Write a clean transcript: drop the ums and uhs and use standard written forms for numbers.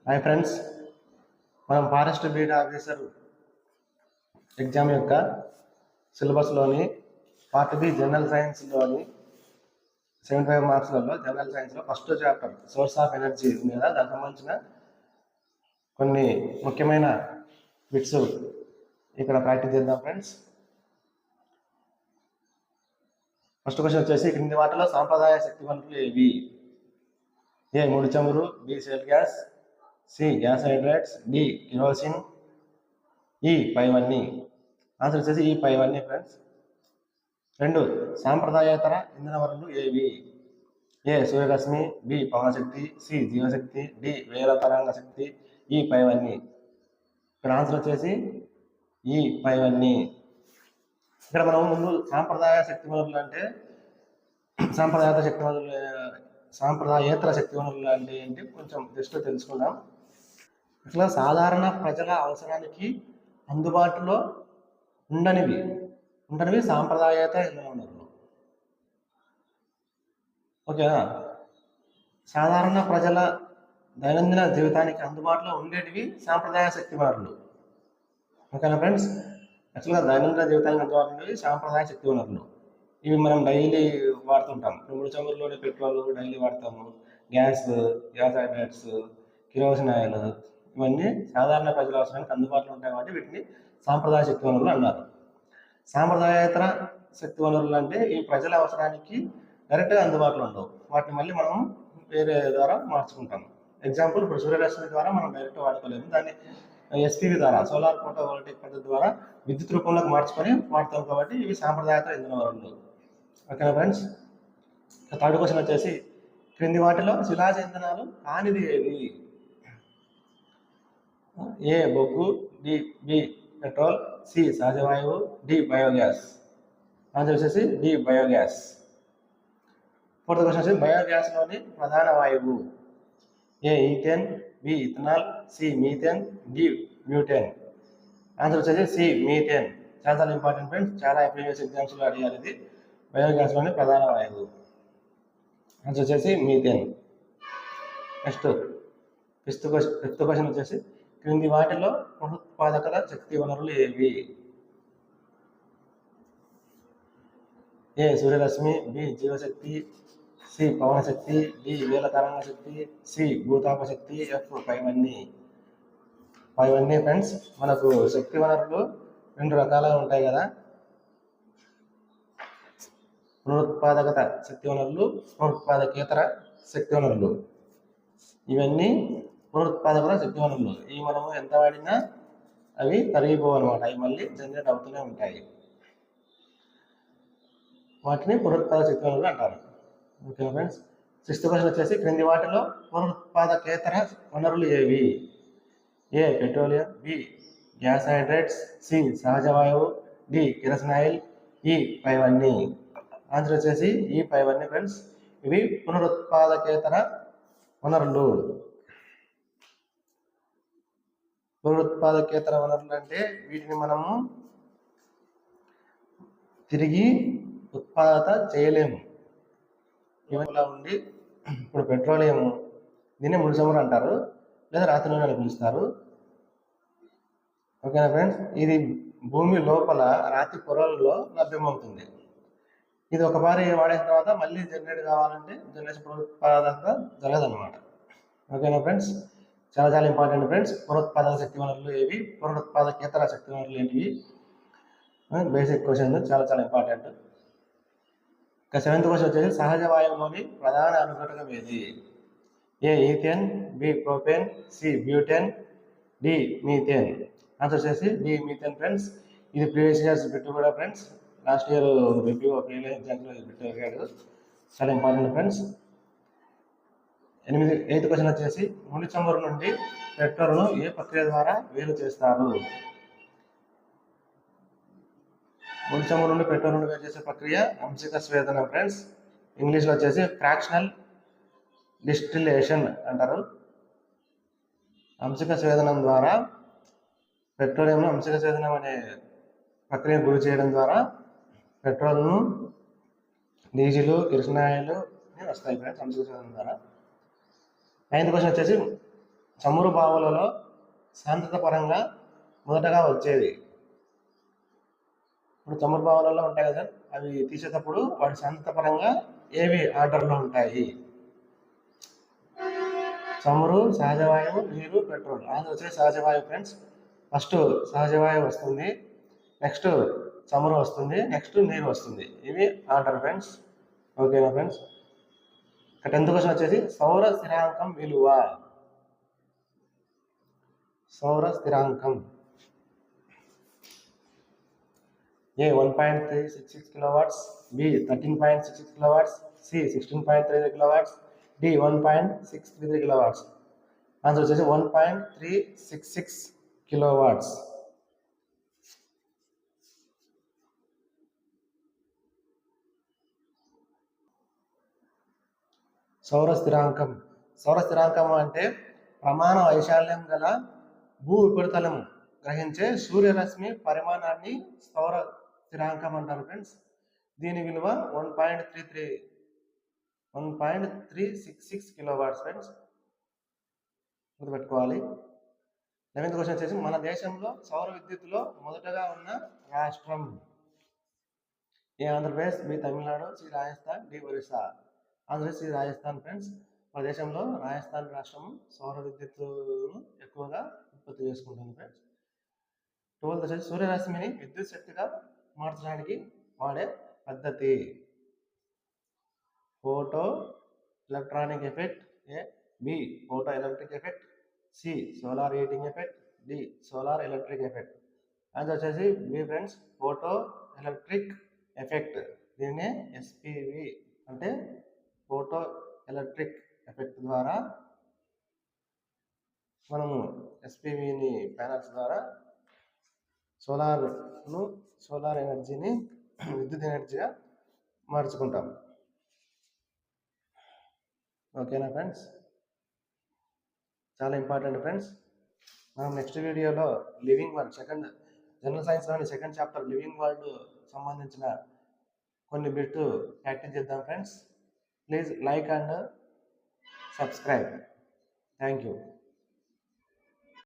Hi friends, మనం forest beat officer exam యొక్క సిలబస్లోని part B general సైన్స్లోని 75 మార్క్స్లలో general సైన్స్లో first chapter source of energy ఉంది కదా, దానికి సంబంధించిన కొన్ని ముఖ్యమైన బిట్స్ ఇక్కడ ప్రాక్టీస్ చేద్దాం ఫ్రెండ్స్. ఫస్ట్ క్వశ్చన్ వచ్చేసి, క్రింది వాటిలో సాంప్రదాయ శక్తి వనరులు ఏవి? ఏ ముడి చమురు, B shell gas, C gas hydrates, D kerosene, ఈ పైవన్నీ. ఆన్సర్ వచ్చేసి ఈ పైవన్నీ ఫ్రెండ్స్. 2 సాంప్రదాయేతర ఇంధన వనరులు ఏవి? ఏ సూర్యరశ్మి, బి పవనశక్తి, సి జీవశక్తి, డి వేల తరంగ శక్తి, ఈ పైవన్నీ. ఇక్కడ ఆన్సర్ వచ్చేసి ఈ పైవన్నీ. ఇక్కడ మనం ముందు సాంప్రదాయ శక్తి వనరులు అంటే సాంప్రదాయేతర శక్తి వనరులు అంటే ఏంటి కొంచెం జస్ట్ తెలుసుకుందాం. ఇట్లా సాధారణ ప్రజల అవసరానికి అందుబాటులో ఉండనివి సాంప్రదాయేతర ఇంధన వనరులు. ఓకేనా? సాధారణ ప్రజల దైనందిన జీవితానికి అందుబాటులో ఉండేటివి సాంప్రదాయ శక్తి వనరులు. ఓకేనా ఫ్రెండ్స్? యాక్చువల్గా దైనందిన జీవితానికి అందుబాటులో ఉండేవి సాంప్రదాయ శక్తి వనరులు. ఇవి మనం డైలీ వాడుతుంటాం. ముడి చమురులోని పెట్రోల్ డైలీ వాడతాము, గ్యాస్ హైడ్రేట్స్, కిరోసిన్ ఆయిల్, ఇవన్నీ సాధారణ ప్రజల అవసరానికి అందుబాటులో ఉంటాయి కాబట్టి వీటిని సాంప్రదాయ శక్తి వనరులు అన్నారు. సాంప్రదాయేతర శక్తి వనరులు అంటే ఈ ప్రజల అవసరానికి డైరెక్ట్గా అందుబాటులో ఉండవు, వాటిని మళ్ళీ మనం వేరే ద్వారా మార్చుకుంటాం. ఎగ్జాంపుల్, ఇప్పుడు సూర్యరశ్మి ద్వారా మనం డైరెక్ట్ వాడుకోలేము, దాన్ని ఎస్పీవి ద్వారా సోలార్ ఫోటోవోల్టిక్ పద్ధతి ద్వారా విద్యుత్ రూపంలోకి మార్చుకొని వాడతాం కాబట్టి ఇవి సాంప్రదాయేతర ఇంధన వనరులు. ఓకేనా ఫ్రెండ్స్? థర్డ్ క్వశ్చన్ వచ్చేసి, క్రింది వాటిలో శిలాజ ఇంధనాలు కానిది ఏది? ఏ బొగ్గు, బి పెట్రోల్, సి సహజ వాయువు, డి బయోగ్యాస్. ఆన్సర్ వచ్చేసి డి బయోగ్యాస్. ఫోర్త్ క్వశ్చన్ వచ్చేసి, బయోగ్యాస్లోని ప్రధాన వాయువు? A ethane, B ethanol, C methane, D butane. Answer వచ్చేసి సి మీథేన్. చాలా ఇంపార్టెంట్ ఫ్రెండ్స్, చాలా ప్రీవియస్ ఎగ్జామ్స్లో అడిగారు ఇది. బయోగ్యాస్లోని ప్రధాన వాయువు ఆన్సర్ వచ్చేసి మీథేన్. నెక్స్ట్ ఫిఫ్త్ క్వశ్చన్ వచ్చేసి, క్రింది వాటిలో పునరుత్పాదక శక్తి వనరులు ఏవి? ఏ సూర్యరశ్మి, బి జీవశక్తి, సి పవనశక్తి, డి వేల తరంగ శక్తి, సి భూతాప శక్తి, ఎఫ్ పైవన్నీ. ఫ్రెండ్స్, మనకు శక్తి వనరులు 2 రకాలుగా ఉంటాయి కదా, పునరుత్పాదక శక్తి వనరులు, పునరుత్పాదకేతర శక్తి వనరులు. ఇవన్నీ పునరుత్పాదక శక్తి వనరులు. ఇవి మనము ఎంత వాడినా అవి తరిగిపోవు అనమాట, అవి మళ్ళీ జనరేట్ అవుతూనే ఉంటాయి. వాటిని పునరుత్పాదక శక్తి వనరులు అంటారు. Okay friends. 6th క్వశ్చన్ వచ్చేసి, క్రింది వాటిలో పునరుత్పాదకేతర వనరులు ఏవి? A petroleum, B gas hydrates, C సహజ వాయువు, డి కిరసన్ ఆయిల్, ఈ పైవన్నీ. ఆన్సర్ వచ్చేసి ఈ పైవన్నీ ఫ్రెండ్స్. ఇవి పునరుత్పాదకేతర వనరులు. పునరుత్పాదకేతర వనరులు అంటే వీటిని మనము తిరిగి ఉత్పాదత చేయలేము. ఇవన్నీ ఉండి, ఇప్పుడు పెట్రోలియం దీన్ని ముడి చమురు అంటారు, లేదా రాతి నూనె అని పిలుస్తారు. ఓకేనా ఫ్రెండ్స్? ఇది భూమి లోపల రాతి పొరల్లో లభ్యమవుతుంది. ఇది ఒకసారి వాడిన తర్వాత మళ్ళీ జనరేట్ కావాలంటే జనరేషన్ పునరుత్పాదక జరగదన్నమాట. ఓకేనా ఫ్రెండ్స్? చాలా ఇంపార్టెంట్ ఫ్రెండ్స్. పునరుత్పాదక శక్తి వనరులు ఏవి, పునరుత్పాదకేతర శక్తి వనరులు ఏంటివి? బేసిక్ క్వశ్చన్, చాలా ఇంపార్టెంట్. ఇక 7th క్వశ్చన్ వచ్చేసి, సహజ వాయువులోని ప్రధాన అనుఘటకం ఏది? A ethane, B propane, C butane, D methane. Answer వచ్చేసి డి మీథేన్ ఫ్రెండ్స్. ఇది ప్రీవియస్ ఇయర్స్ బిట్ కూడా friends, last year review previous ఎగ్జామ్లో బిట్ అడిగాడు. చాలా ఇంపార్టెంట్ ఫ్రెండ్స్. 8th క్వశ్చన్ వచ్చేసి, ముడి చమురు నుండి పెట్రోల్ను ఏ ప్రక్రియ ద్వారా వేరు చేస్తారు? ముడి చమురు నుండి పెట్రోల్ నుండి వేరు చేసే ప్రక్రియ అంశిక స్వేదనం ఫ్రెండ్స్. ఇంగ్లీష్లో వచ్చేసి ఫ్రాక్షనల్ డిస్టిలేషన్ అంటారు. అంశిక స్వేదనం ద్వారా పెట్రోలియంను అంశిక స్వేదనం అనే ప్రక్రియను గురి చేయడం ద్వారా పెట్రోల్ను, డీజిల్, కిరసనాయిల్ వస్తాయి ఫ్రెండ్స్ అంశిక స్వేదనం ద్వారా. 9th క్వశ్చన్ వచ్చేసి, చమురు బావులలో శాంతత పరంగా మొదటగా వచ్చేది. ఇప్పుడు చమురు బావులలో ఉంటాయి కదా, అవి తీసేటప్పుడు వాటి శాంతత పరంగా ఏవి ఆర్డర్లో ఉంటాయి? చమురు, సహజవాయువు, నీరు, పెట్రోల్. ఆన్సర్ వచ్చేసి సహజవాయువు ఫ్రెండ్స్. ఫస్ట్ సహజవాయువు వస్తుంది, నెక్స్ట్ చమురు వస్తుంది, నెక్స్ట్ నీరు వస్తుంది. ఇవి ఆర్డర్ ఫ్రెండ్స్. ఓకేనా ఫ్రెండ్స్? 10th క్వశ్చన్ వచ్చేసి సౌర స్థిరాంకం విలువ. సౌర స్థిరాంకం A 1.366 kilowatts, B 13.66 kilowatts, C 16.33 kilowatts, D 1.633 kilowatts. Answer వచ్చేసి 1.366 కిలోవాట్స్. సౌర స్థిరాంకం. సౌర స్థిరాంకం అంటే ప్రమాణ వైశాల్యం గల భూ ఉపరితలం గ్రహించే సూర్యరశ్మి పరిమాణాన్ని సౌర స్థిరాంకం అంటారు ఫ్రెండ్స్. దీని విలువ 1.366 కిలోవాట్స్ ఫ్రెండ్స్. గుర్తుపెట్టుకోవాలి. 11th క్వశ్చన్ వచ్చేసి మన దేశంలో సౌర విద్యుత్తులో మొదటగా ఉన్న రాష్ట్రం. A Andhra Pradesh, B Tamil Nadu, C Rajasthan, D Orissa. Andhra C Rajasthan friends. మన దేశంలో రాజస్థాన్ రాష్ట్రం సౌర విద్యుత్తును ఎక్కువగా ఉత్పత్తి చేసుకుంటుంది ఫ్రెండ్స్. 12th వచ్చేసి సూర్యరశ్మిని విద్యుత్ శక్తిగా మార్చడానికి వాడే పద్ధతి. Photo electronic effect, A B photo electric effect, C solar heating effect, D solar electric effect. Answer వచ్చేసి B friends, photo electric effect. దీన్నే ఎస్పివి అంటే ఫోటో ఎలక్ట్రిక్ ఎఫెక్ట్ ద్వారా మనము ఎస్పివిని ప్యానల్స్ ద్వారా సోలార్ ఎనర్జీని విద్యుత్ ఎనర్జీగా మార్చుకుంటాం. ఓకేనా ఫ్రెండ్స్? చాలా ఇంపార్టెంట్ ఫ్రెండ్స్. మనం నెక్స్ట్ వీడియోలో లివింగ్ వరల్డ్ జనరల్ సైన్స్లోని సెకండ్ చాప్టర్ లివింగ్ వరల్డ్ సంబంధించిన కొన్ని బిట్స్ ప్రాక్టీస్ చేద్దాం friends. Please like and subscribe. Thank you.